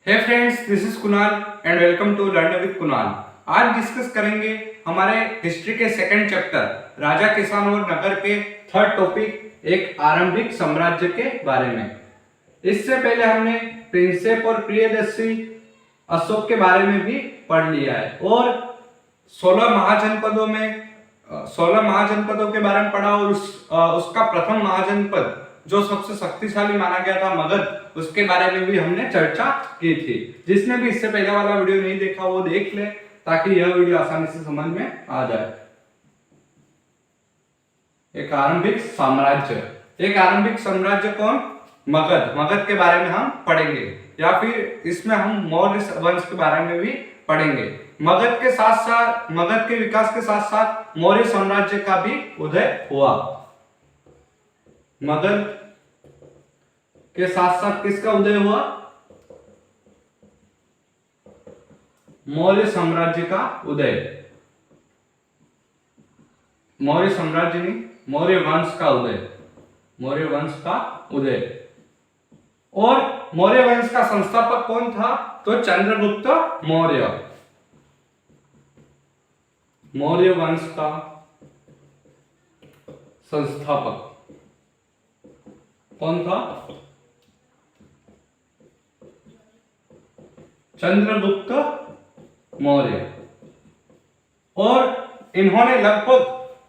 Hey friends, this is Kunal and welcome to learn with Kunal. आज discuss करेंगे हमारे history के सेकंड चैप्टर राजा किसान और नगर के थर्ड टॉपिक एक आरंभिक साम्राज्य के बारे में। इससे पहले हमने प्रिंसेप और प्रियदर्शी अशोक के बारे में भी पढ़ लिया है और 16 महाजनपदों के बारे में पढ़ा और उसका प्रथम महाजनपद जो सबसे शक्तिशाली माना गया था मगध, उसके बारे में भी हमने चर्चा की थी। जिसने भी इससे पहले वाला वीडियो नहीं देखा वो देख ले ताकि यह वीडियो आसानी से समझ में आ जाए। एक आरंभिक साम्राज्य कौन? मगध के बारे में हम पढ़ेंगे या फिर इसमें हम मौर्य वंश के बारे में भी पढ़ेंगे। मगध के विकास के साथ साथ मौर्य साम्राज्य का भी उदय हुआ। मगध के साथ साथ किसका उदय हुआ? मौर्य साम्राज्य का उदय। मौर्य साम्राज्य नहीं, मौर्य वंश का उदय। और मौर्य वंश का संस्थापक कौन था? तो चंद्रगुप्त मौर्य। मौर्य वंश का संस्थापक कौन था? चंद्रगुप्त मौर्य। और इन्होंने लगभग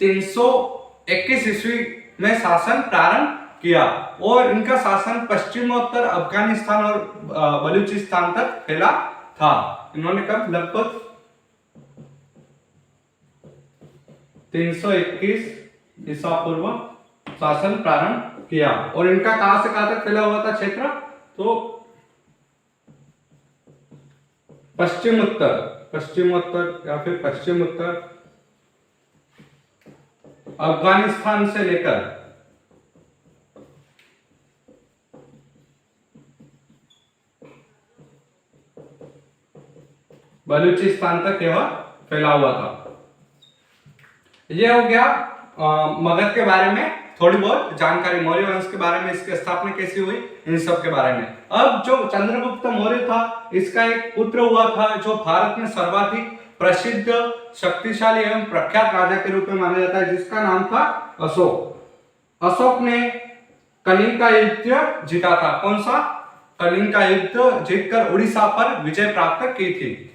321 ईस्वी में शासन प्रारंभ किया और इनका शासन पश्चिमोत्तर अफगानिस्तान और बलूचिस्तान तक फैला था। इन्होंने कब लगभग 321 ईसा पूर्व शासन प्रारंभ किया और इनका कहां से कहां तक फैला हुआ था क्षेत्र? तो पश्चिमोत्तर या फिर पश्चिमोत्तर अफगानिस्तान से लेकर बलूचिस्तान तक यह फैला हुआ था। यह हो गया मगध के बारे में थोड़ी बहुत जानकारी, मौर्य वंश के बारे में, इसकी स्थापना कैसी हुई, इन सब के बारे में। अब जो चंद्रगुप्त मौर्य था, इसका एक पुत्र हुआ था जो भारत में सर्वाधिक प्रसिद्ध, शक्तिशाली एवं प्रख्यात राजा के रूप में माना जाता है, जिसका नाम था अशोक। अशोक ने कलिंग का युद्ध जीता था। कौन सा? कलिंग का युद्ध जीतकर उड़ीसा पर विजय प्राप्त की थी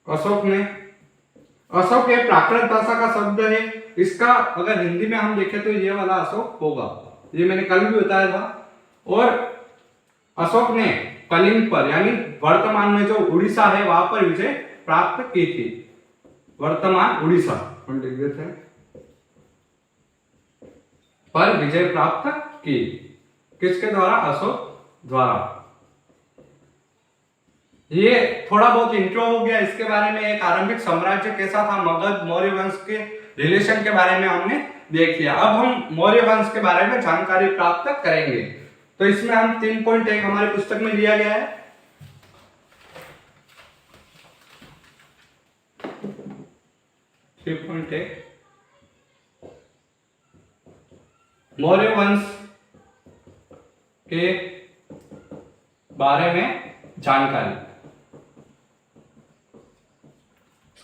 अशोक एक प्राकृत भाषा का शब्द है। इसका अगर हिंदी में हम देखें तो ये वाला अशोक होगा, ये मैंने कल भी बताया था। और अशोक ने कलिंग पर यानी वर्तमान में जो उड़ीसा है वहां पर विजय प्राप्त की थी। वर्तमान उड़ीसा हम लिख देते हैं, पर विजय प्राप्त की। किसके द्वारा? अशोक द्वारा। ये थोड़ा बहुत इंट्रो हो गया इसके बारे में। एक आरंभिक साम्राज्य कैसा था, मगध मौर्य वंश के रिलेशन के बारे में हमने देख लिया। अब हम मौर्य वंश के बारे में जानकारी प्राप्त करेंगे। तो इसमें हम 3.1 हमारी पुस्तक में दिया गया है। मौर्य वंश के बारे में जानकारी,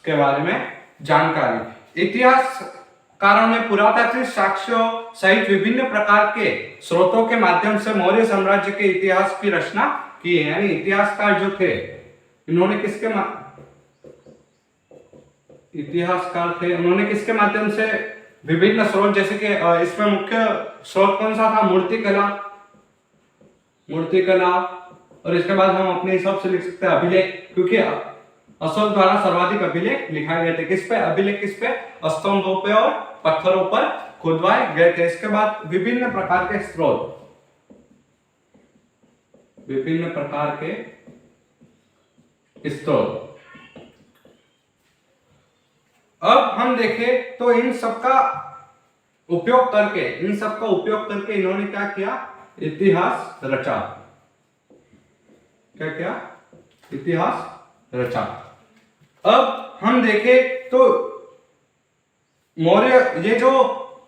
के बारे में जानकारी। इतिहासकारों ने पुरातात्विक साक्ष्यों सहित विभिन्न प्रकार के स्रोतों के माध्यम से मौर्य साम्राज्य के इतिहास की रचना की है। यानी इतिहासकार जो थे, इन्होंने उन्होंने किसके माध्यम से विभिन्न स्रोत, जैसे कि इसमें मुख्य स्रोत कौन सा था? मूर्तिकला। और इसके बाद हम अपने हिसाब से लिख सकते हैं अभिलेख, क्योंकि अशोक द्वारा सर्वाधिक अभिलेख लिखाए गए थे। किस पे अभिलेख? किस पे? स्तंभों पे और पत्थरों पर खुदवाए गए थे। इसके बाद विभिन्न प्रकार के स्रोत। अब हम देखें तो इन सबका उपयोग करके इन्होंने क्या किया? इतिहास रचा। क्या किया? इतिहास रचा। अब हम देखें तो मौर्य, ये जो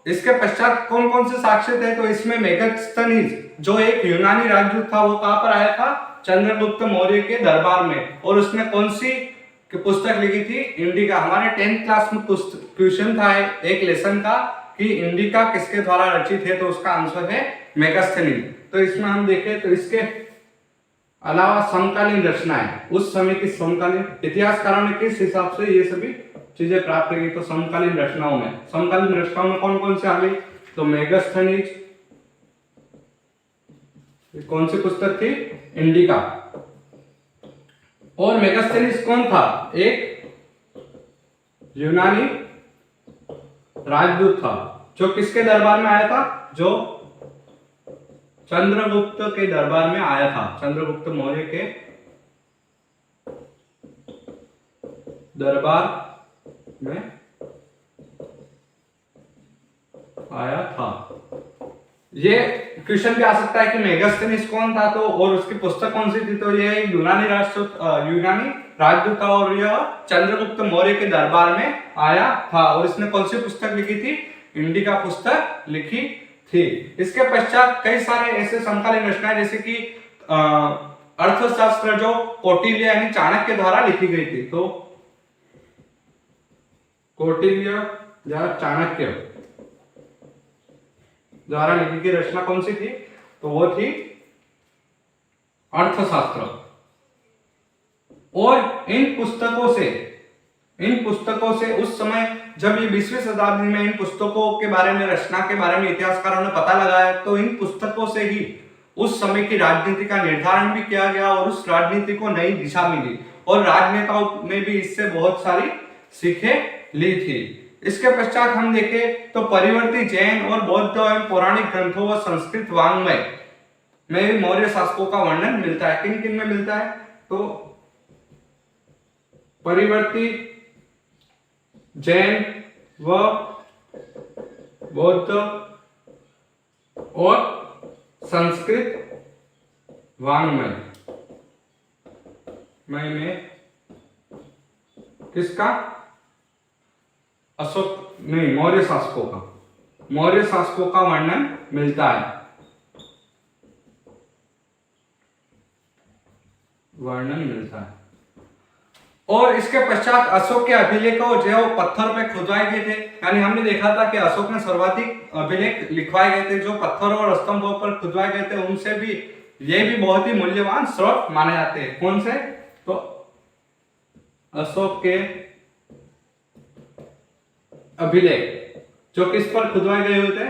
इसके पश्चात कौन कौन से साक्ष्य थे? तो इसमें मेगास्थनीज जो एक यूनानी राजदूत था वो कहां पर आया था? चंद्रगुप्त मौर्य के दरबार में। और उसने कौन सी पुस्तक लिखी थी? इंडिका। हमारे 10th क्लास में क्वेश्चन था एक लेसन का कि इंडिका किसके द्वारा रचित है, तो उसका आंसर है मेगास्थनीज। तो इसमें हम देखें तो इसके अलावा समकालीन रचनाएं, उस समय की समकालीन इतिहासकारों ने किस हिसाब से ये सभी चीजें प्राप्त की, तो समकालीन रचनाओं में कौन कौन से आ गई? तो मेगास्थनीज, कौन सी पुस्तक थी? इंडिका। और मेगास्थनीज कौन था? एक यूनानी राजदूत था जो किसके दरबार में आया था? जो चंद्रगुप्त के दरबार में आया था, चंद्रगुप्त मौर्य के दरबार में आया था। ये क्वेश्चन भी आ सकता है कि मेगास्थनीज कौन था, तो और उसकी पुस्तक कौन सी थी? तो ये यूनानी राजदूत था और यह चंद्रगुप्त मौर्य के दरबार में आया था। और इसने कौन सी पुस्तक लिखी थी? इंडिका पुस्तक लिखी थी। इसके पश्चात कई सारे ऐसे समकालीन रचनाएं जैसे कि अर्थशास्त्र जो कौटिल्य यानी चाणक्य द्वारा लिखी गई थी, तो कौटिल्य या चाणक्य द्वारा लिखी गई रचना कौन सी थी? तो वो थी अर्थशास्त्र। और इन पुस्तकों से उस समय जब ये 20वीं शताब्दी में इन पुस्तकों के बारे में, रचना के बारे में इतिहासकारों ने पता लगाया, तो इन पुस्तकों से ही उस समय की राजनीति का निर्धारण भी किया गया और उस राजनीति को नई दिशा मिली और राजनेताओं ने भी इससे बहुत सारी सीखें ली थी। इसके पश्चात हम देखें तो परिवर्ती जैन और बौद्ध एवं पौराणिक ग्रंथों व संस्कृत वाङ्मय में भी मौर्य शासकों का वर्णन मिलता है। किन किन में मिलता है? तो परिवर्ती जैन व बौद्ध और संस्कृत वाङ्मय में किसका? अशोक नहीं, मौर्य शासकों का वर्णन मिलता है। और इसके पश्चात अशोक के अभिलेखों जो पत्थर पे खुदवाए गए थे, यानी हमने देखा था कि अशोक ने सर्वाधिक अभिलेख लिखवाए गए थे जो पत्थरों और स्तंभों पर खुदवाए गए थे, उनसे भी ये भी बहुत ही मूल्यवान स्रोत माने जाते हैं। कौन से? तो अशोक के अभिलेख जो किस पर खुदवाए गए हुए थे?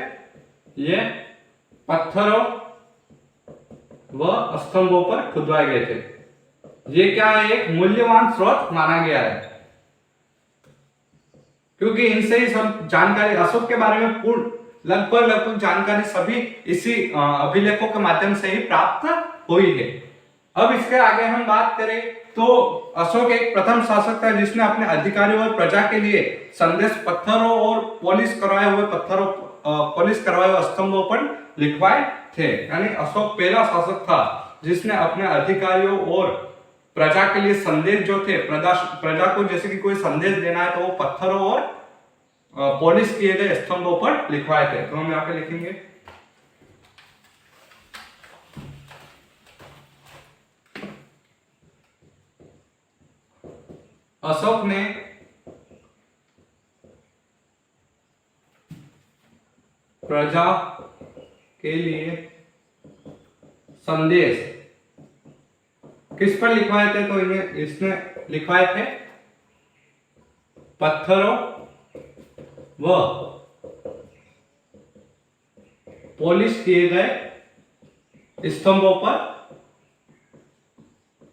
ये पत्थरों व स्तंभों पर खुदवाए गए थे। ये क्या है? एक मूल्यवान स्रोत माना गया है क्योंकि इनसे ही सब जानकारी अशोक के बारे में पूर्ण लगभग जानकारी सभी इसी अभिलेखों के माध्यम से ही प्राप्त हुई है। अब इसके आगे हम बात करें तो अशोक एक प्रथम शासक था जिसने अपने अधिकारियों और प्रजा के लिए संदेश पत्थरों और पॉलिश करवाए हुए स्तंभों पर लिखवाए थे। यानी अशोक पहला शासक था जिसने अपने अधिकारियों और प्रजा के लिए संदेश जो थे, प्रजा को जैसे कि कोई संदेश देना है तो वो पत्थरों और पॉलिश किए गए स्तंभों पर लिखवाए थे। तो हम यहाँ पे लिखेंगे अशोक ने प्रजा के लिए संदेश किस पर लिखवाए थे? तो इसने लिखवाए थे पत्थरों व पॉलिश किए गए स्तंभों पर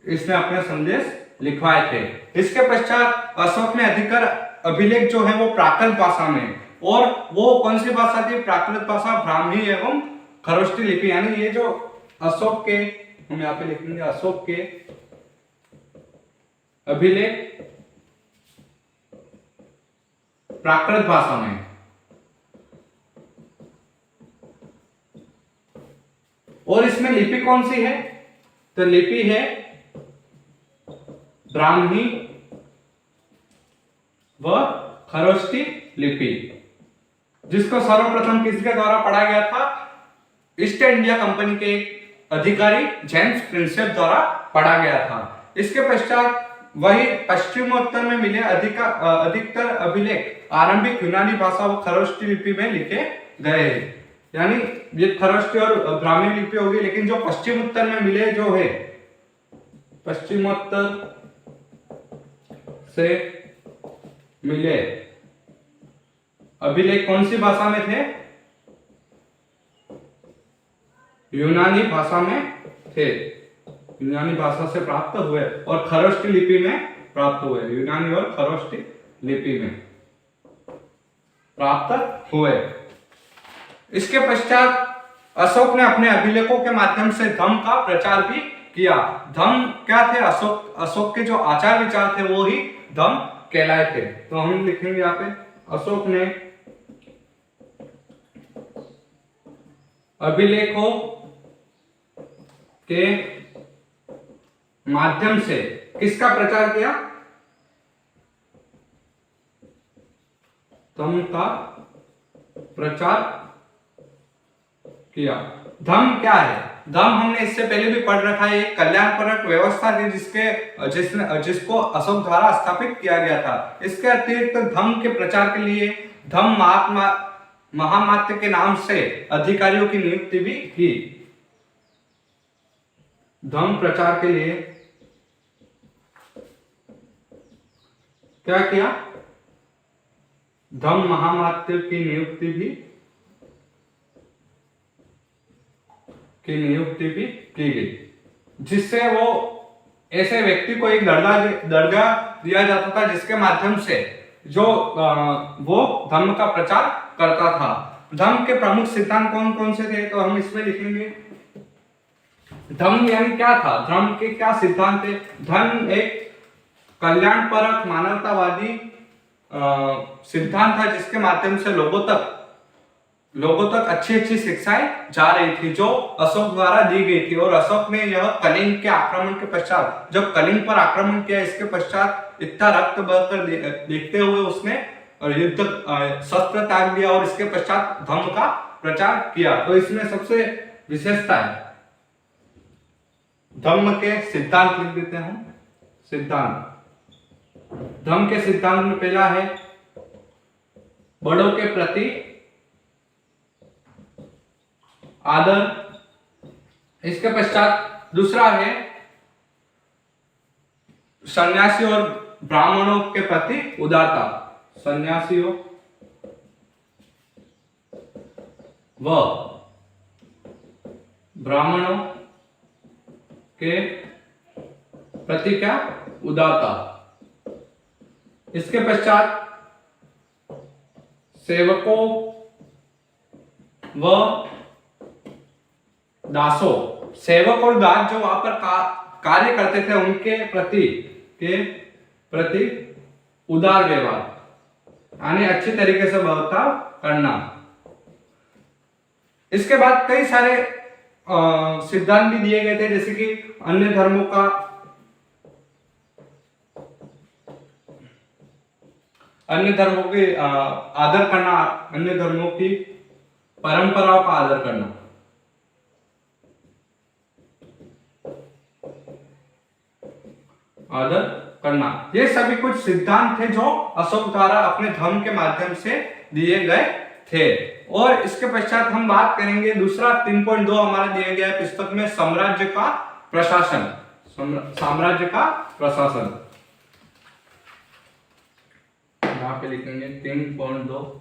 इसने अपने संदेश लिखवाए थे। इसके पश्चात अशोक ने अधिकार अभिलेख जो है वो प्राकृत भाषा में, और वो कौन सी भाषा थी? प्राकृत भाषा, ब्राह्मी एवं खरोष्टी लिपि। यानी ये जो अशोक के, हम यहाँ पे लिखेंगे अशोक के अभिलेख प्राकृत भाषा में, और इसमें लिपि कौन सी है? तो लिपि है ब्राह्मी व खरोष्टी लिपि, जिसको सर्वप्रथम किसके द्वारा पढ़ा गया था? ईस्ट इंडिया कंपनी के अधिकारी जेम्स प्रिंसेप द्वारा पढ़ा गया था। इसके पश्चात वही पश्चिमोत्तर में मिले अधिकतर अभिलेख आरंभिक यूनानी भाषा व खरोष्टी लिपि में लिखे गए हैं। यानी ये खरोष्टी और ब्राह्मी लिपि होगी, लेकिन जो पश्चिमोत्तर में मिले जो है, पश्चिमोत्तर से मिले अभिलेख कौन सी भाषा में थे? यूनानी भाषा में थे। यूनानी भाषा से प्राप्त हुए और खरोष्टी लिपि में प्राप्त हुए। यूनानी और खरोष्टी लिपि में प्राप्त हुए। इसके पश्चात अशोक ने अपने अभिलेखों के माध्यम से धम्म का प्रचार भी किया। धम्म क्या थे? अशोक के जो आचार विचार थे वो ही धम्म कहलाए थे। तो हम लिखेंगे यहाँ पे, अशोक ने अभिलेखों के माध्यम से किसका प्रचार किया? धम्म का प्रचार किया। धम्म क्या है? धम्म हमने इससे पहले भी पढ़ रखा है, एक कल्याणपरक व्यवस्था थी जिसको अशोक द्वारा स्थापित किया गया था। इसके अतिरिक्त धम्म के प्रचार के लिए धम्म महामात्य के नाम से अधिकारियों की नियुक्ति भी की। धम्म प्रचार के लिए क्या किया? धम्म महामात्य की नियुक्ति भी की गई, जिससे वो ऐसे व्यक्ति को एक दर्जा दिया जाता था जिसके माध्यम से जो वो धम्म का प्रचार करता था। धम्म के प्रमुख सिद्धांत कौन कौन से थे? तो हम इसमें लिखेंगे, धम्म यानी क्या था? धम्म के क्या सिद्धांत थे? धम्म एक कल्याणपरक मानवतावादी सिद्धांत था जिसके माध्यम से लोगों तक अच्छी शिक्षाएं जा रही थी जो अशोक द्वारा दी गई थी। और अशोक ने यह कलिंग के आक्रमण के पश्चात, जब कलिंग पर आक्रमण किया, इसके पश्चात इतना रक्त बहकर देखते हुए उसने युद्ध शस्त्र त्याग दिया और इसके पश्चात धम्म का प्रचार किया। तो इसमें सबसे विशेषता है, धम्म के सिद्धांत लिख देते हैं हम। सिद्धांत, धम्म के सिद्धांत में पहला है बड़ों के प्रति आदर। इसके पश्चात दूसरा है सन्यासी और ब्राह्मणों के प्रति उदारता। सन्यासियों व ब्राह्मणों के प्रति क्या? उदारता। इसके पश्चात सेवकों व दासों, सेवक और दास जो वहां पर कार्य करते थे उनके प्रति उदार व्यवहार, यानी अच्छी तरीके से बर्ताव करना। इसके बाद कई सारे सिद्धांत भी दिए गए थे, जैसे कि अन्य धर्मों का की आदर करना, अन्य धर्मों की परंपराओं का आदर करना। ये सभी कुछ सिद्धांत थे जो अशोक द्वारा अपने धर्म के माध्यम से दिए गए थे। और इसके पश्चात हम बात करेंगे दूसरा 3.2 हमारा दिया गया है पुस्तक में, साम्राज्य का प्रशासन। साम्राज्य का प्रशासन यहाँ पे लिखेंगे 3.2,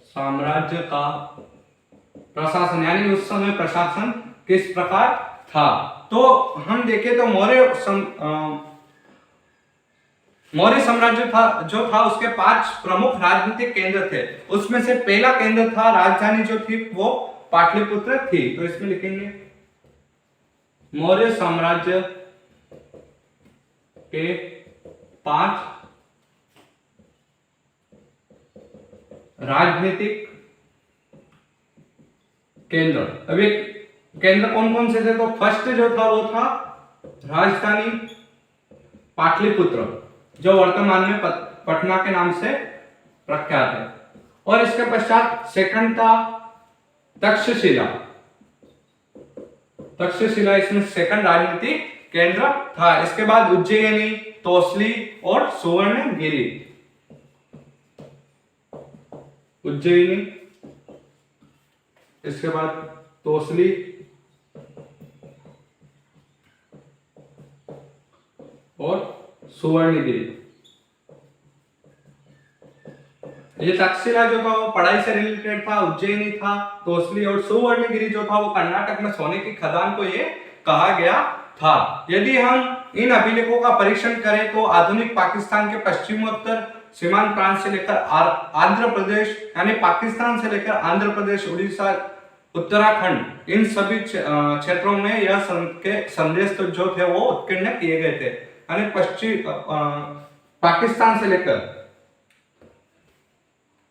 साम्राज्य का प्रशासन, यानी उस समय प्रशासन किस प्रकार था। तो हम देखें तो मौर्य साम्राज्य जो था उसके 5 प्रमुख राजनीतिक केंद्र थे। उसमें से पहला केंद्र था, राजधानी जो थी वो पाटलिपुत्र थी। तो इसमें लिखेंगे मौर्य साम्राज्य के 5 राजनीतिक केंद्र। अभी केंद्र कौन कौन से थे? तो फर्स्ट जो था वो था राजधानी पाटलिपुत्र, जो वर्तमान में पटना के नाम से प्रख्यात है। और इसके पश्चात सेकंड था तक्षशिला। तक्षशिला इसमें सेकंड राजनीतिक केंद्र था। इसके बाद उज्जैनी, तोसली और सुवर्णगिरी। उज्जैनी, इसके बाद तोसली और सुवर्णगिरी। ये तक्षशिला जो था वो पढ़ाई से रिलेटेड था, उज्जैनी था, तोसली और सुवर्णगिरी जो था वो कर्नाटक में सोने की खदान को ये कहा गया था। यदि हम इन अभिलेखों का परीक्षण करें तो आधुनिक पाकिस्तान के पश्चिमोत्तर सीमांत प्रांत से लेकर आंध्र प्रदेश, यानी पाकिस्तान से लेकर आंध्र प्रदेश, उड़ीसा, उत्तराखंड, इन सभी क्षेत्रों में यह संदेश तो जो थे वो उत्कीर्ण किए गए थे। यानी पश्चिम पाकिस्तान से लेकर,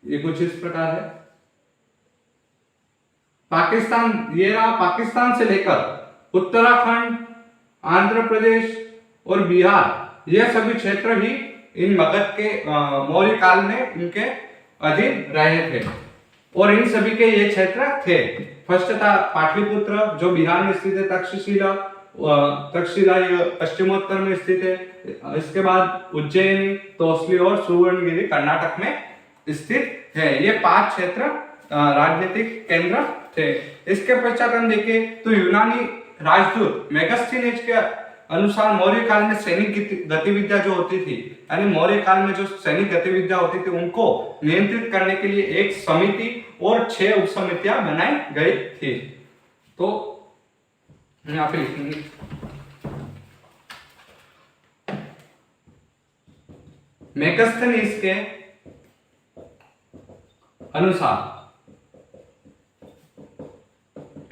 ये कुछ इस प्रकार है, पाकिस्तान, ये रहा पाकिस्तान से लेकर उत्तराखंड, आंध्र प्रदेश और बिहार, यह सभी क्षेत्र भी इन मगध के मौर्य काल में इनके अधीन रहे थे और इन सभी के ये क्षेत्र थे। फर्स्ट था पाटलिपुत्र जो बिहार में स्थित है, तक्षशिला, तक्षशिला ये पश्चिमोत्तर में स्थित है। इसके बाद उज्जैन, तोसली और सुवर्णगिरी कर्नाटक में स्थित है। ये 5 क्षेत्र राजनीतिक केंद्र थे। इसके पश्चात हम देखें तो यूनानी राजदूत मेगास्थनीज के अनुसार मौर्य काल में सैनिक गतिविधियां जो होती थी, यानी मौर्य काल में जो सैनिक गतिविधियां होती थी उनको नियंत्रित करने के लिए एक समिति और 6 उपसमितियां बनाई गई थी। तो यहाँ पे लिखेंगे मेगास्थनीज के अनुसार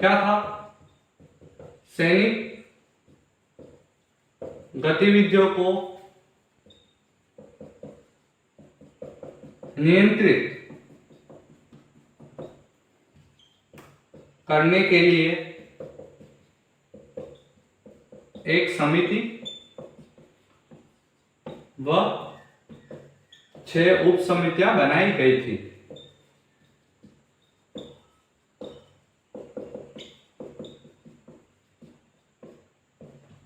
क्या था, सैनिक गतिविधियों को नियंत्रित करने के लिए एक समिति व 6 उप समितियां बनाई गई थी।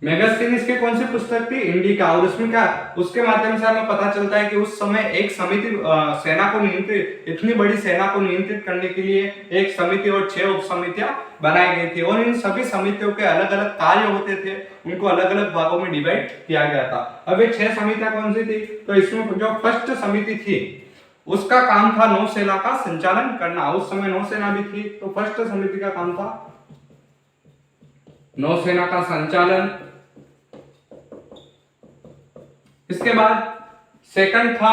मेगास्थनीज की कौन सी पुस्तक थी? इंडिका। और उसमें क्या, उसके माध्यम से हमें पता चलता है कि उस समय एक समिति सेना को नियंत्रित, इतनी बड़ी सेना को नियंत्रित करने के लिए एक समिति और 6 उप समितियां बनाई गई थी और इन सभी समितियों के अलग अलग कार्य होते थे, उनको अलग अलग भागों में डिवाइड किया गया था। अब ये 6 समितियां कौन सी थी? तो इसमें जो फर्स्ट समिति थी उसका काम था नौसेना का संचालन करना। उस समय नौसेना भी थी, तो फर्स्ट समिति का काम था नौसेना का संचालन। इसके बाद सेकंड था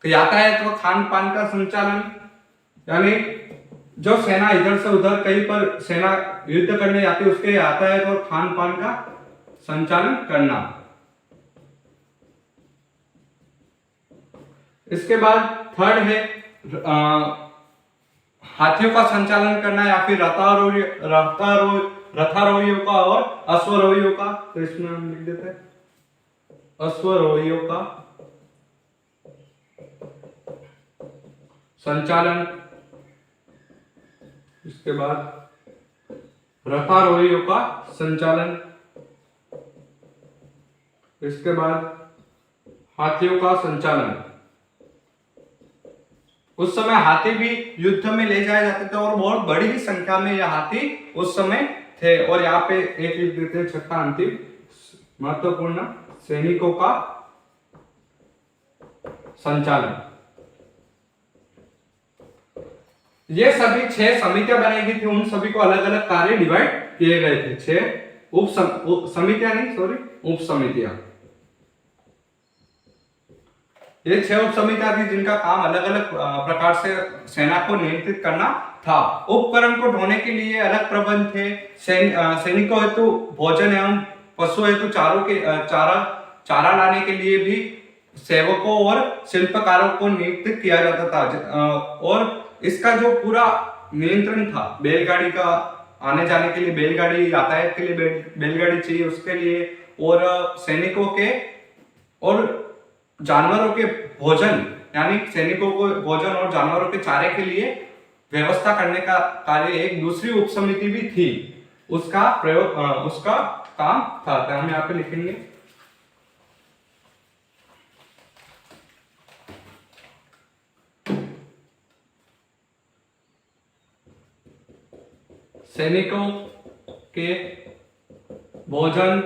यातायात व खान पान का संचालन, यानी जो सेना इधर से उधर कहीं पर सेना युद्ध करने जाती है उसके यातायात और खान पान का संचालन करना। इसके बाद थर्ड है हाथियों का संचालन करना या फिर रथारोहियों का और अश्वरोहियों का। तो इसमें हम लिख देते हैं अश्वरोहियों का संचालन। इसके बाद रथारोहियों का संचालन। इसके बाद हाथियों का संचालन। उस समय हाथी भी युद्ध में ले जाए जाते थे और बहुत बड़ी ही संख्या में यह हाथी उस समय थे। और यहाँ पे एक लिख देते हैं छठा अंतिम महत्वपूर्ण, सैनिकों का संचालन। ये सभी 6 समितियां बनाई गई थी, उन सभी को अलग अलग कार्य डिवाइड किए गए थे। 6 समितियां नहीं, सॉरी, उप समितियां। ये 6 उप समितियां थी जिनका काम अलग अलग प्रकार से सेना को नियंत्रित करना था। उपकरण को ढोने के लिए अलग प्रबंध थे। सैनिकों हेतु भोजन एवं पशु हेतु चारा लाने के लिए भी सेवकों और शिल्पकारों को नियुक्त किया जाता था। और इसका जो पूरा नियंत्रण था, बैलगाड़ी का आने जाने के लिए बैलगाड़ी, यातायात के लिए बैलगाड़ी चाहिए उसके लिए, और सैनिकों के और जानवरों के भोजन, यानी सैनिकों को भोजन और जानवरों के चारे के लिए व्यवस्था करने का कार्य एक दूसरी उपसमिति भी थी। उसका प्रयोग उसका काम था। तो हम यहाँ पे लिखेंगे सैनिकों के भोजन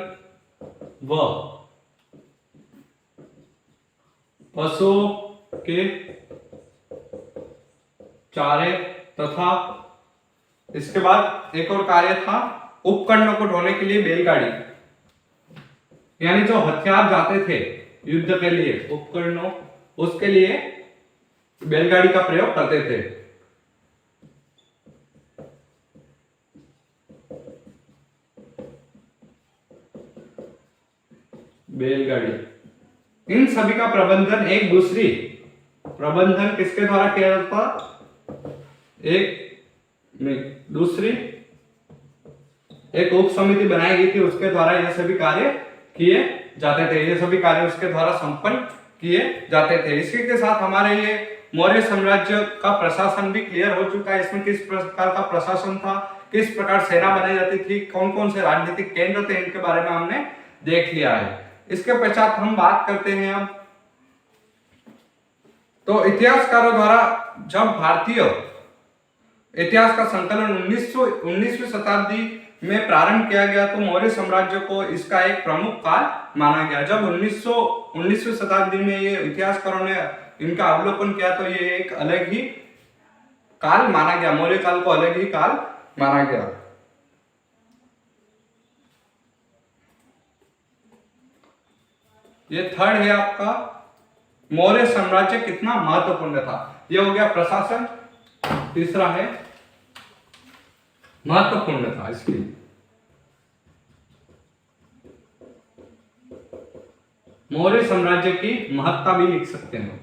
व पशुओं के चारे तथा इसके बाद एक और कार्य था उपकरणों को ढोने के लिए बैलगाड़ी, यानी जो हथियार जाते थे युद्ध के लिए उपकरणों, उसके लिए बैलगाड़ी का प्रयोग करते थे। बैलगाड़ी, इन सभी का प्रबंधन प्रबंधन किसके द्वारा किया जाता? एक उप समिति बनाई गई थी, उसके द्वारा ये सभी कार्य किए जाते थे। ये सभी कार्य उसके द्वारा संपन्न किए जाते थे। इसी के साथ हमारे ये मौर्य साम्राज्य का प्रशासन भी क्लियर हो चुका है। इसमें किस प्रकार का प्रशासन था, किस प्रकार सेना बनाई जाती थी, कौन कौन से राजनीतिक केंद्र थे, इनके बारे में हमने देख लिया है। इसके पश्चात हम बात करते हैं अब तो इतिहासकारों द्वारा जब भारतीय इतिहास का संकलन 19वीं शताब्दी में प्रारंभ किया गया तो मौर्य साम्राज्य को इसका एक प्रमुख काल माना गया। जब 19वीं शताब्दी में ये इतिहासकारों ने इनका अवलोकन किया तो ये एक अलग ही काल माना गया, मौर्य काल को अलग ही काल माना गया। ये थर्ड है आपका मौर्य साम्राज्य कितना महत्वपूर्ण था। ये हो गया प्रशासन। तीसरा है महत्वपूर्ण था। इसकी मौर्य साम्राज्य की महत्ता भी लिख सकते हैं।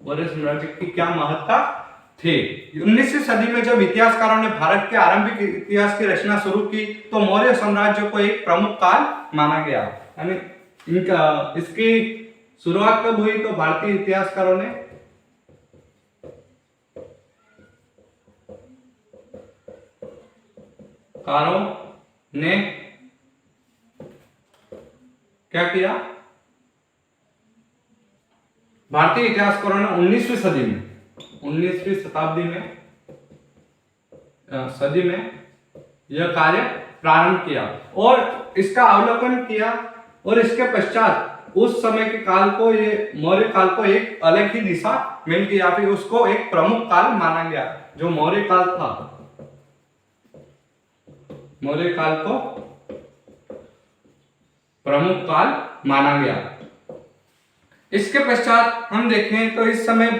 मौर्य साम्राज्य की क्या महत्ता थी? 19वीं सदी में जब इतिहासकारों ने भारत के आरंभिक इतिहास की रचना शुरू की तो मौर्य साम्राज्य को एक प्रमुख काल माना गया। यानी इसकी शुरुआत कब हुई? तो भारतीय इतिहासकारों ने क्या किया? भारतीय इतिहासकारों ने 19वीं शताब्दी में यह कार्य प्रारंभ किया और इसका अवलोकन किया और इसके पश्चात उस समय के काल को, ये मौर्य काल को एक अलग ही दिशा मिल गई या फिर उसको एक प्रमुख काल माना गया। जो मौर्य काल था, मौर्य काल को प्रमुख काल माना गया। इसके पश्चात हम देखें तो इस समय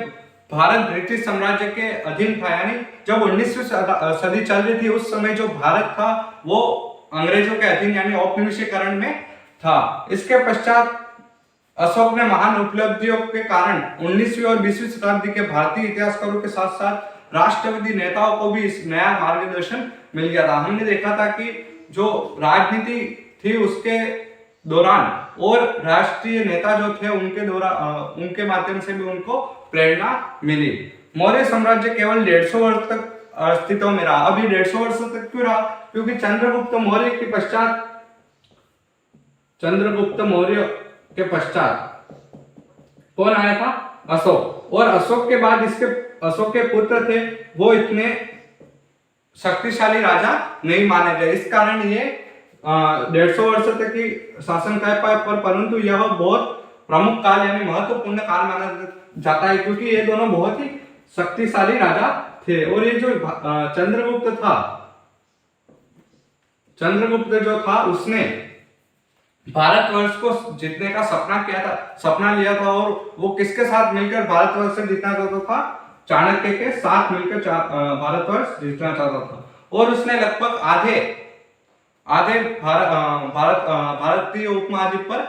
भारत ब्रिटिश साम्राज्य के अधीन था। यानी जब 19वीं सदी चल रही थी उस समय जो भारत था वो अंग्रेजों के अधीन यानी औपनिवेशीकरण में था। इसके पश्चात अशोक ने महान उपलब्धियों के कारण 19वीं और 20वीं शताब्दी के भारतीय इतिहासकारों के साथ साथ राष्ट्रवादी नेताओं को भी इस नया मार्गदर्शन मिल गया था। हमने देखा था कि जो राजनीति थी उसके दौरान और राष्ट्रीय नेता जो थे उनके माध्यम से भी उनको प्रेरणा मिली। मौर्य साम्राज्य केवल 150 वर्ष तक अस्तित्व में रहा। अभी 150 वर्ष तक क्यों रहा? क्योंकि चंद्रगुप्त मौर्य के पश्चात कौन आया था? अशोक। और अशोक के बाद अशोक के पुत्र थे, वो इतने शक्तिशाली राजा नहीं माने गए। इस कारण ये 150 वर्ष तक की शासन कर पाए, परंतु यह बहुत प्रमुख काल यानी महत्वपूर्ण काल माना जाता है क्योंकि ये दोनों बहुत ही शक्तिशाली राजा थे। और ये जो चंद्रगुप्त जो था उसने भारतवर्ष को जीतने का सपना लिया था और वो किसके साथ मिलकर भारतवर्ष से जीतना चाहता था? चाणक्य के साथ मिलकर भारतवर्ष जीतना चाहता था। और उसने लगभग आधे भारतीय उपमहाद्वीप पर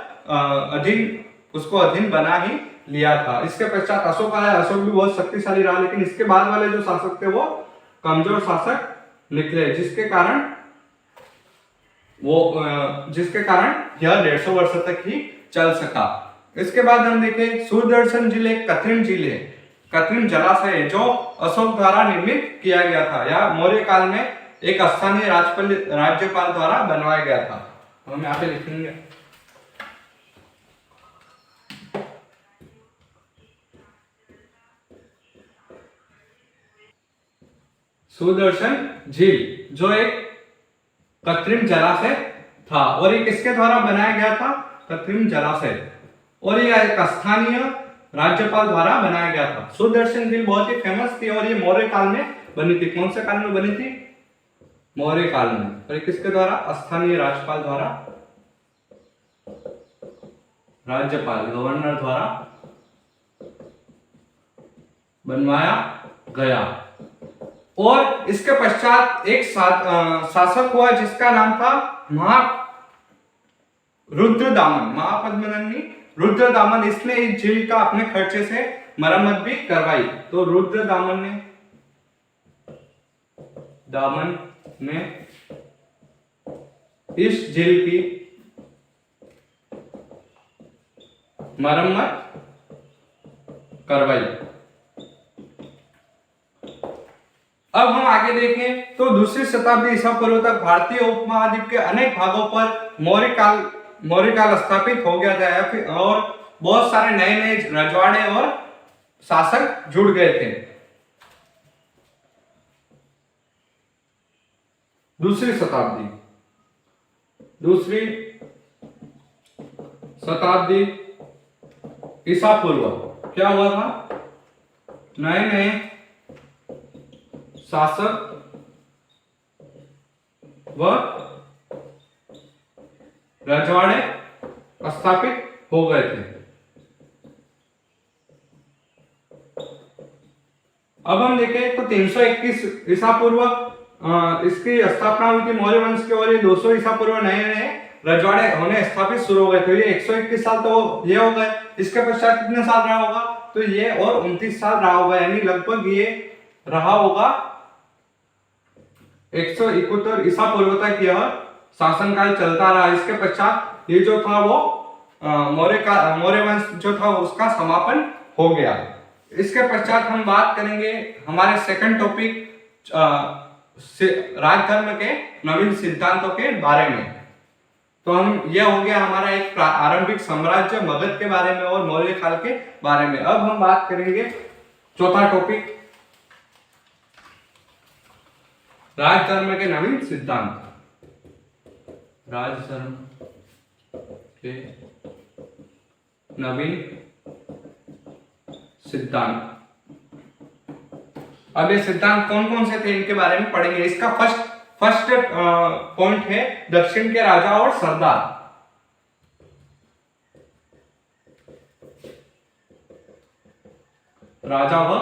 उसको अधीन बना ही लिया था। इसके पश्चात अशोक आया। अशोक भी बहुत शक्तिशाली रहा, लेकिन इसके बाद वाले जो शासक थे वो कमजोर शासक निकले, जिसके कारण यह 150 वर्ष तक ही चल सका। इसके बाद हम देखें सूरदर्शन झील एक कृत्रिम जलाशय है जो अशोक द्वारा निर्मित किया गया था। यह मौर्य काल में एक स्थानीय राज्यपाल द्वारा बनवाया गया था। हम यहाँ पे लिखेंगे सुदर्शन झील, जो एक कृत्रिम जलाशय था। और ये किसके द्वारा बनाया गया था? कृत्रिम जलाशय। और ये एक स्थानीय राज्यपाल द्वारा बनाया गया था। सुदर्शन झील बहुत ही फेमस थी और ये मौर्य काल में बनी थी। कौन से काल में बनी थी? मौर्य काल में। और किसके द्वारा? स्थानीय राज्यपाल द्वारा, राज्यपाल गवर्नर द्वारा बनवाया गया। और इसके पश्चात एक शासक हुआ जिसका नाम था रुद्रदामन, महापद्मनंदी रुद्रदामन। इसने इस झील का अपने खर्चे से मरम्मत भी करवाई। तो रुद्रदामन ने इस झील की मरम्मत करवाई। अब हम आगे देखें तो दूसरी शताब्दी ईसा पूर्व तक भारतीय उपमहाद्वीप के अनेक भागों पर मौर्य काल स्थापित हो गया था और बहुत सारे नए नए रजवाड़े और शासक जुड़ गए थे। दूसरी शताब्दी ईसा पूर्व क्या हुआ था? नए नए शासक व रजवाड़े स्थापित हो गए थे। अब हम देखें तो 321 ईसा पूर्व इसकी स्थापना हुई थी मौर्य वंश की, और ये 200 ईसा पूर्व नए नए रजवाड़े होने स्थापित शुरू हो गए थे। ये 121 साल तो ये हो गए। इसके पश्चात कितने साल रहा होगा? तो ये और 29 साल रहा होगा, यानी लगभग ये रहा होगा 171 ईसा पूर्व तक यह शासनकाल चलता रहा। इसके पश्चात ये जो था वो मौर्य वंश जो था उसका समापन हो गया। इसके पश्चात हम बात करेंगे हमारे सेकंड टॉपिक राजधर्म के नवीन सिद्धांतों के बारे में। तो हम यह हो गया हमारा एक आरंभिक साम्राज्य मगध के बारे में और मौर्य काल के बारे में। अब हम बात करेंगे चौथा टॉपिक राजधर्म के नवीन सिद्धांत। राजधर्म के नवीन सिद्धांत। अब ये सिद्धांत कौन कौन से थे इनके बारे में पढ़ेंगे। इसका फर्स्ट पॉइंट है दक्षिण के राजा और सरदार। राजा व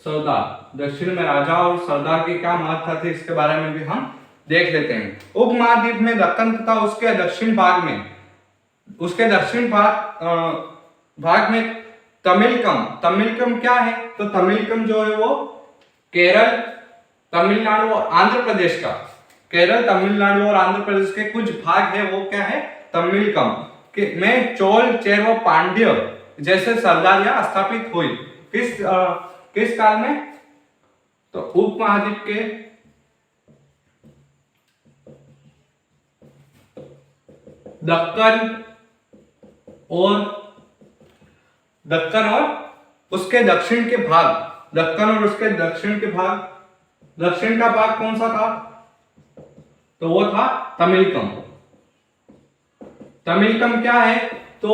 सरदार। दक्षिण में राजा और सरदार की क्या महत्ता थी इसके बारे में भी हम देख लेते हैं। उपमहाद्वीप में दक्कन तथा उसके दक्षिण भाग में तमिलकम क्या है? तो तमिलकम जो है वो केरल, तमिलनाडु और आंध्र प्रदेश का, केरल, तमिलनाडु और आंध्र प्रदेश के कुछ भाग है वो क्या है? तमिलकम के में चोल, चेर व पांड्य जैसे सरदारियां स्थापित हुई। किस काल में? तो उपमहाद्वीप के दक्कन और उसके दक्षिण के भाग, दक्षिण का भाग कौन सा था? तो वो था तमिलकम। तमिलकम क्या है? तो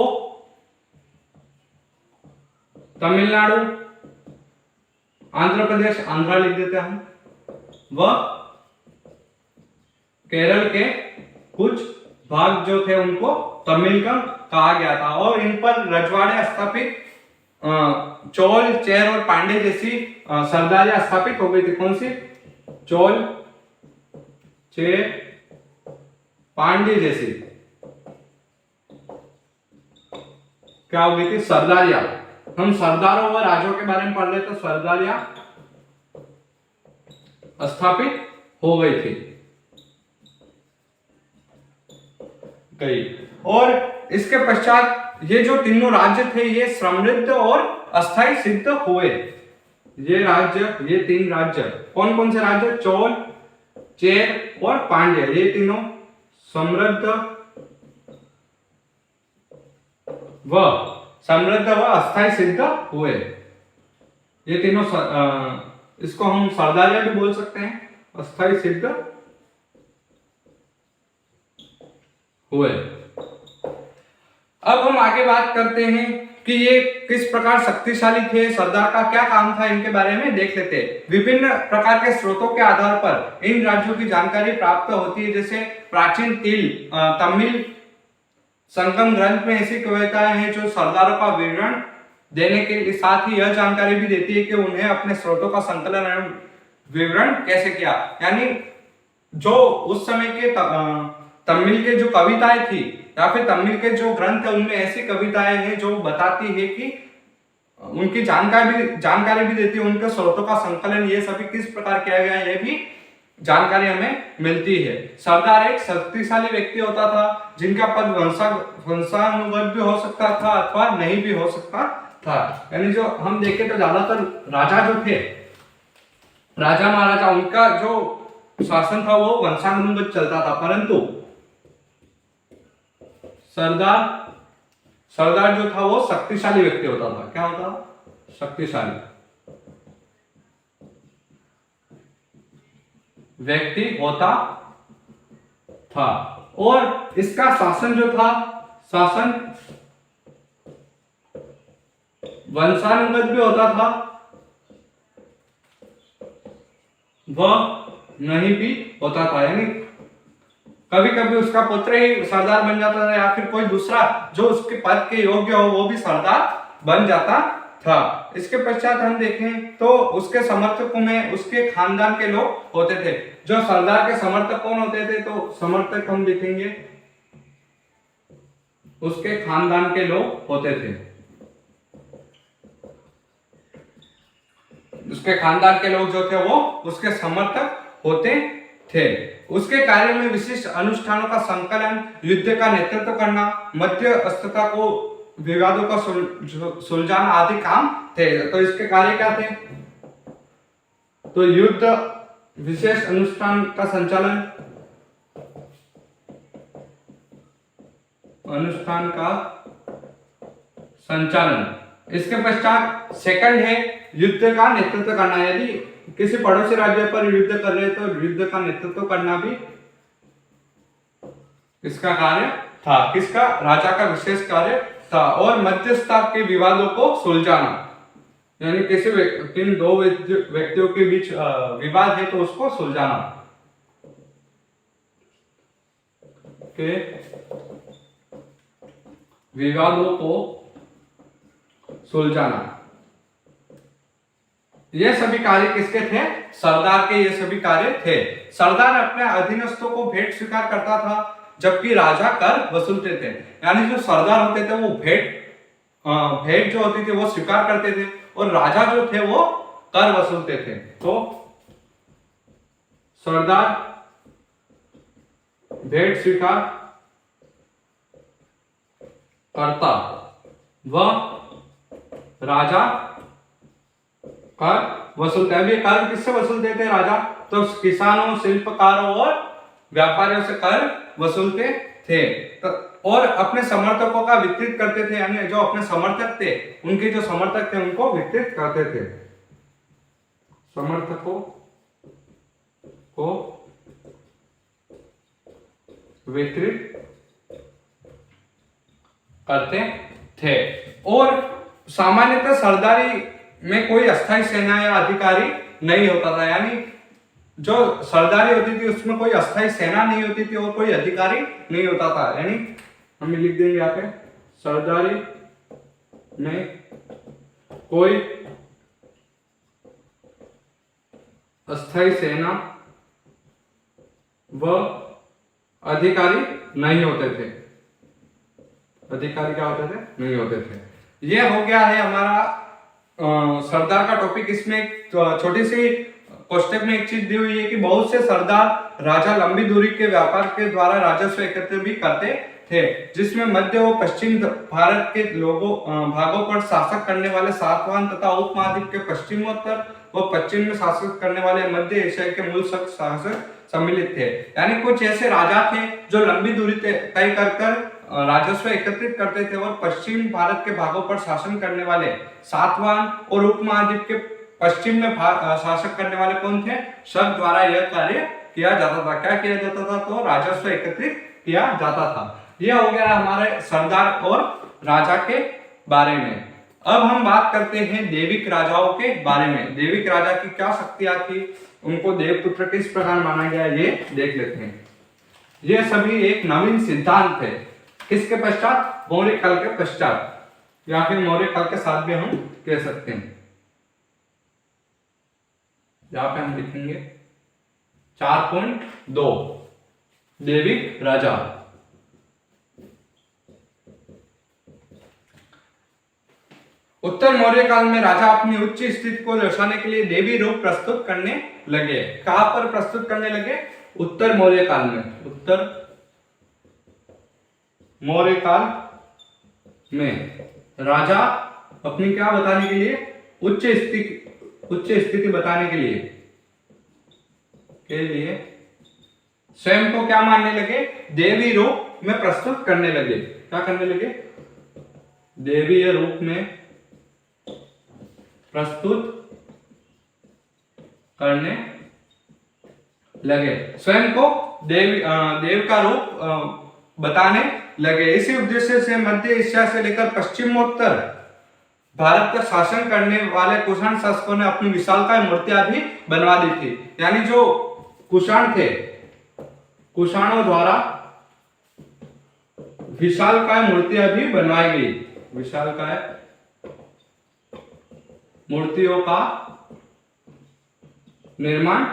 तमिलनाडु, आंध्र प्रदेश, आंध्रा लिख देते हैं हम, व केरल के कुछ भाग जो थे उनको तमिलकम कहा गया था। और इन पर रजवाड़े स्थापित, चोल, चेर और पांड्य जैसी सरदारियां स्थापित हो गई थी। कौन सी? चोल, चेर, पांड्य जैसी क्या हो गई थी? सरदारियां। हम सरदारों व राजाओं के बारे में पढ़ रहे तो सरदारियां स्थापित हो गई थी। और इसके पश्चात ये जो तीनों राज्य थे ये समृद्ध और अस्थायी सिद्ध हुए। ये तीन राज्य कौन कौन से राज्य? चोल, चेर और पांड्य, ये तीनों समृद्ध व अस्थाई सिद्ध हुए। ये तीनों इसको हम सरदारिया भी बोल सकते हैं, अस्थाई सिद्ध हुए। अब हम आगे बात करते हैं कि ये किस प्रकार शक्तिशाली थे, सरदार का क्या काम था, इनके बारे में देख लेते हैं। विभिन्न प्रकार के स्रोतों के आधार पर इन राज्यों की जानकारी प्राप्त होती है। जैसे प्राचीन तमिल संगम ग्रंथ में ऐसी कविताएं हैं जो सरदारों का विवरण देने के साथ ही यह जानकारी भी देती है कि उन्हें अपने स्रोतों का संकलन एवं विवरण कैसे किया। यानी जो उस समय के तमिल के जो कविताएं थी या फिर तमिल के जो ग्रंथ है उनमें ऐसी कविताएं हैं जो बताती है कि उनकी जानकारी भी देती है, उनके स्रोतों का संकलन ये सभी किस प्रकार किया गया है ये भी जानकारी हमें मिलती है। सरदार एक शक्तिशाली व्यक्ति होता था जिनका पद वंशानुगत भी हो सकता था अथवा नहीं भी हो सकता था। यानी जो हम देखें तो ज्यादातर राजा जो थे, राजा महाराजा, उनका जो शासन था वो वंशानुगत चलता था, परंतु सरदार जो था वो शक्तिशाली व्यक्ति होता था। क्या होता था? शक्तिशाली व्यक्ति होता था और इसका शासन जो था, शासन वंशानुगत भी होता था वह नहीं भी होता था। यानी कभी कभी उसका पुत्र ही सरदार बन जाता था या फिर कोई दूसरा जो उसके पद के योग्य हो वो भी सरदार बन जाता था। इसके पश्चात हम देखें तो उसके समर्थकों में उसके खानदान के लोग होते थे। जो सरदार के समर्थक कौन होते थे? तो समर्थक हम देखेंगे उसके खानदान के लोग होते थे। उसके खानदान के लोग जो थे वो उसके समर्थक होते थे। उसके कार्य में विशिष्ट अनुष्ठानों का संकलन, युद्ध का नेतृत्व करना, मध्यस्थता को विवादों का सुलझाना आदि काम थे। तो इसके कार्य क्या थे? तो युद्ध, विशेष अनुष्ठान का संचालन, अनुष्ठान का संचालन। इसके पश्चात सेकंड है युद्ध का नेतृत्व करना। यदि किसी पड़ोसी राज्य पर युद्ध कर रहे तो युद्ध का नेतृत्व करना भी इसका कार्य था। किसका? राजा का विशेष कार्य था। और मध्यस्थता के विवादों को सुलझाना, यानी किसी इन दो व्यक्तियों के बीच विवाद है तो उसको सुलझाना के विवादों को सुलझाना, ये सभी कार्य किसके थे? सरदार के ये सभी कार्य थे। सरदार अपने अधीनस्थों को भेंट स्वीकार करता था जबकि राजा कर वसूलते थे। यानी जो सरदार होते थे वो भेंट जो होती थी वो स्वीकार करते थे और राजा जो थे वो कर वसूलते थे। तो सरदार भेंट स्वीकार करता व राजा कर वसूलते। अब ये कर किससे वसूलते थे राजा? तो किसानों, शिल्पकारों और व्यापारियों से कर वसूलते थे। तो और अपने समर्थकों का वितरित करते थे। यानी जो अपने समर्थक थे, उनके जो समर्थक थे उनको वितरित करते थे। समर्थकों को वितरित करते थे। और सामान्यतः सरदारी में कोई अस्थायी सेना या अधिकारी नहीं होता था। यानी जो सरदारी होती थी उसमें कोई अस्थायी सेना नहीं होती थी और कोई अधिकारी नहीं होता था। यानी हम लिख देंगे यहाँ पे, सरदारी में कोई अस्थायी सेना व अधिकारी नहीं होते थे। अधिकारी क्या होते थे? नहीं होते थे। ये हो गया है हमारा सरदार का टॉपिक। इसमें छोटी सी कोष्टक में एक चीज दी हुई है कि बहुत से सरदार राजा लंबी दूरी के व्यापार के द्वारा राजस्व एकत्र भी करते थे, जिसमें मध्य व पश्चिम भारत के भागों पर शासक करने वाले सातवाहन तथा उपमहाद्वीप के पश्चिमोत्तर व पश्चिम में शासक करने वाले मध्य एशिया के मूल शासक सम्मिलित थे। यानी कुछ ऐसे राजा थे जो लंबी दूरी तय कर राजस्व एकत्रित करते थे और पश्चिम भारत के भागों पर शासन करने वाले सातवाहन और उपमहाद्वीप के पश्चिम में शासक करने वाले कौन थे? शक द्वारा यह कार्य किया जाता था। क्या किया जाता था? तो राजस्व एकत्रित किया जाता था। यह हो गया हमारे सरदार और राजा के बारे में। अब हम बात करते हैं दैविक राजाओं के बारे में। दैविक राजा की क्या शक्तियां थी, उनको देवपुत्र किस प्रकार माना गया, ये देख लेते हैं। ये सभी एक नवीन सिद्धांत थे। किसके पश्चात? मौर्य काल के पश्चात, या फिर मौर्य काल के साथ भी हम कह सकते हैं। यहां पे हम लिखेंगे 4.2 दैविक राजा। उत्तर मौर्य काल में राजा अपनी उच्च स्थिति को दर्शाने के लिए देवी रूप प्रस्तुत करने लगे। कहां पर प्रस्तुत करने लगे? उत्तर मौर्य काल में। उत्तर मौर्य काल में राजा अपनी क्या बताने के लिए? उच्च स्थिति बताने के लिए स्वयं को क्या मानने लगे? देवी रूप में प्रस्तुत करने लगे। क्या करने लगे? देवीय रूप में प्रस्तुत करने लगे। स्वयं को देव का रूप बताने लगे। इसी उद्देश्य से मध्य एशिया से लेकर पश्चिमोत्तर भारत का शासन करने वाले कुषाण शासकों ने अपनी विशालकाय मूर्तियां भी बनवा दी थी। यानी जो कुषाण थे, कुषाणों द्वारा विशालकाय मूर्तियां भी बनवाई गई। विशालकाय मूर्तियों का निर्माण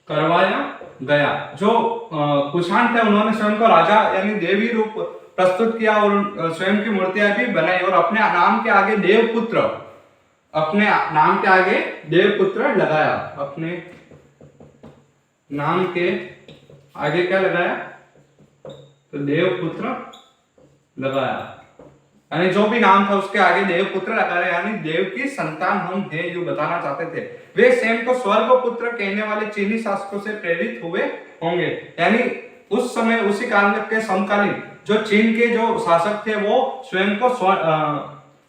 करवाया गया। जो कुषाण थे उन्होंने स्वयं को राजा यानी देवी रूप प्रस्तुत किया और स्वयं की मूर्तियां भी बनाई और अपने नाम के आगे देवपुत्र, अपने नाम के आगे देवपुत्र लगाया। अपने नाम के आगे क्या लगाया? तो देवपुत्र लगाया। यानी जो भी नाम था उसके आगे देवपुत्र लगा रहे, यानी देव की संतान हम हैं, ये बताना चाहते थे। वे स्वयं को स्वर्गपुत्र कहने वाले चीनी शासकों से प्रेरित हुए होंगे। यानी उस समय उसी काल के समकालीन जो चीन के जो शासक थे वो स्वयं को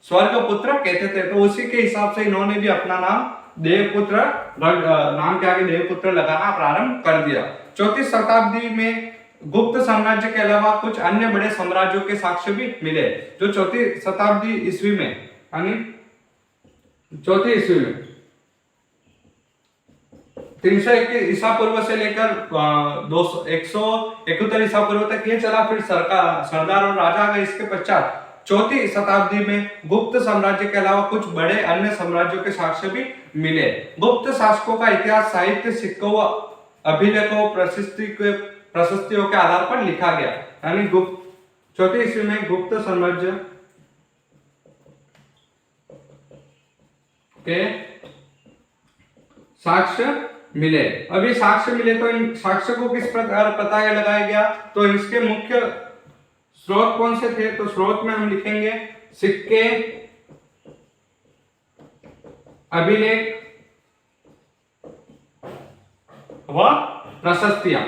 स्वर्गपुत्र कहते थे, तो उसी के हिसाब से इन्होंने भी अपना नाम देवपुत्र, नाम के आगे देवपुत्र लगाना प्रारंभ कर दिया। 4वीं शताब्दी में गुप्त साम्राज्य के अलावा कुछ अन्य बड़े साम्राज्यों के साक्ष्य भी मिले। जो 4वीं शताब्दी ईस्वी में, यानी 4वीं ईस्वी में 301 ईसा पूर्व से लेकर 171 ईसा पूर्व तक ये चला। फिर सरदार और राजा आ गए। इसके पश्चात 4वीं शताब्दी में गुप्त साम्राज्य के अलावा कुछ बड़े अन्य साम्राज्यों के साक्ष्य भी मिले। गुप्त शासकों का इतिहास साहित्य, सिक्कों, अभिलेखों, प्रशस्तियों के आधार पर लिखा गया। यानी 4वीं ईस्वी में गुप्त साम्राज्य के साक्ष्य मिले। अभी साक्ष्य मिले तो इन साक्ष्य को किस प्रकार पता लगाया गया? तो इसके मुख्य स्रोत कौन से थे? तो स्रोत में हम लिखेंगे सिक्के, अभिलेख व प्रशस्तियां।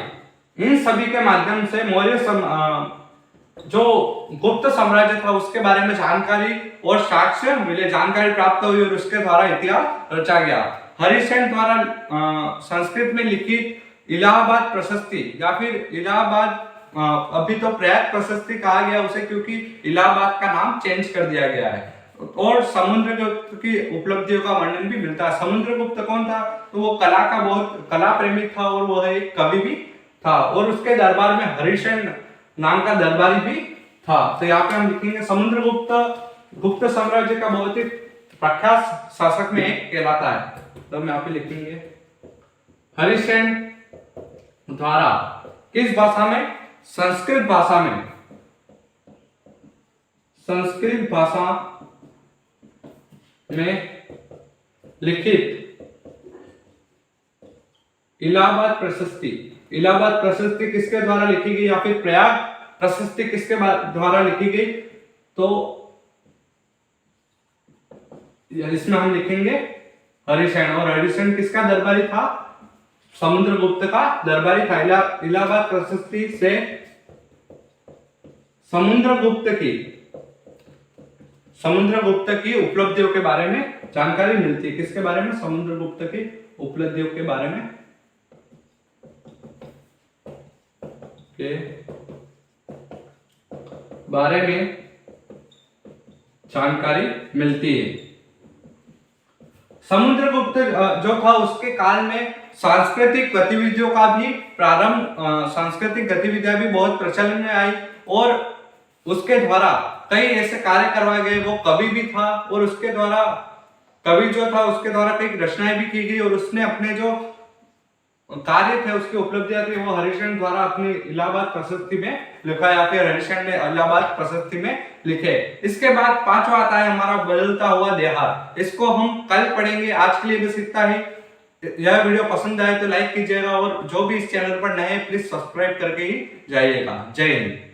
इन सभी के माध्यम से मौर्य जो गुप्त साम्राज्य था उसके बारे में जानकारी और साक्ष्य मिले, जानकारी प्राप्त हुई और उसके द्वारा इतिहास रचा गया। हरिसेन द्वारा संस्कृत में लिखित इलाहाबाद प्रशस्ति या फिर इलाहाबाद, अभी तो प्रयाग प्रशस्ति कहा गया उसे क्योंकि इलाहाबाद का नाम चेंज कर दिया गया है। और समुद्रगुप्त की उपलब्धियों का वर्णन भी मिलता है। समुद्रगुप्त कौन था? तो वो बहुत कला प्रेमी था और वो एक कवि भी था और उसके दरबार में हरिसेन नाम का दरबारी भी था। तो यहाँ पे हम लिखेंगे समुद्रगुप्त गुप्त साम्राज्य का बहुत ही प्रख्यात शासक में एक कहलाता है। तो हम यहाँ पे लिखेंगे हरिसेन द्वारा किस भाषा में? संस्कृत भाषा में, संस्कृत भाषा में लिखित इलाहाबाद प्रशस्ति। इलाहाबाद प्रशस्ति किसके द्वारा लिखी गई या फिर प्रयाग प्रशस्ति किसके द्वारा लिखी गई? तो इसमें हम लिखेंगे हरिसेन। और हरिसेन किसका दरबारी था? समुद्रगुप्त का दरबारी था। इलाहाबाद प्रशस्ति से समुद्रगुप्त की उपलब्धियों के बारे में जानकारी मिलती है। किसके बारे में? समुद्रगुप्त की उपलब्धियों के बारे में जानकारी मिलती है। समुद्रगुप्त जो था उसके काल में सांस्कृतिक गतिविधियों का भी सांस्कृतिक गतिविधियां भी बहुत प्रचलन में आई और उसके द्वारा कई ऐसे कार्य करवाए गए। वो कवि भी था और उसके द्वारा कई रचनाएं भी की गई और उसने अपने जो कार्य थे, उसकी उपलब्धियां थी, वो हरिश्चंद्र द्वारा अपनी इलाहाबाद प्रशस्ति में लिखा या फिर हरिश्चंद्र ने इलाहाबाद प्रशस्ति में लिखे। इसके बाद पांचवा आता है हमारा बदलता हुआ देहात। इसको हम कल पढ़ेंगे। आज के लिए बस इतना ही। यह वीडियो पसंद आए तो लाइक कीजिएगा और जो भी इस चैनल पर नए हैं प्लीज सब्सक्राइब करके ही जाइएगा। जय हिंद।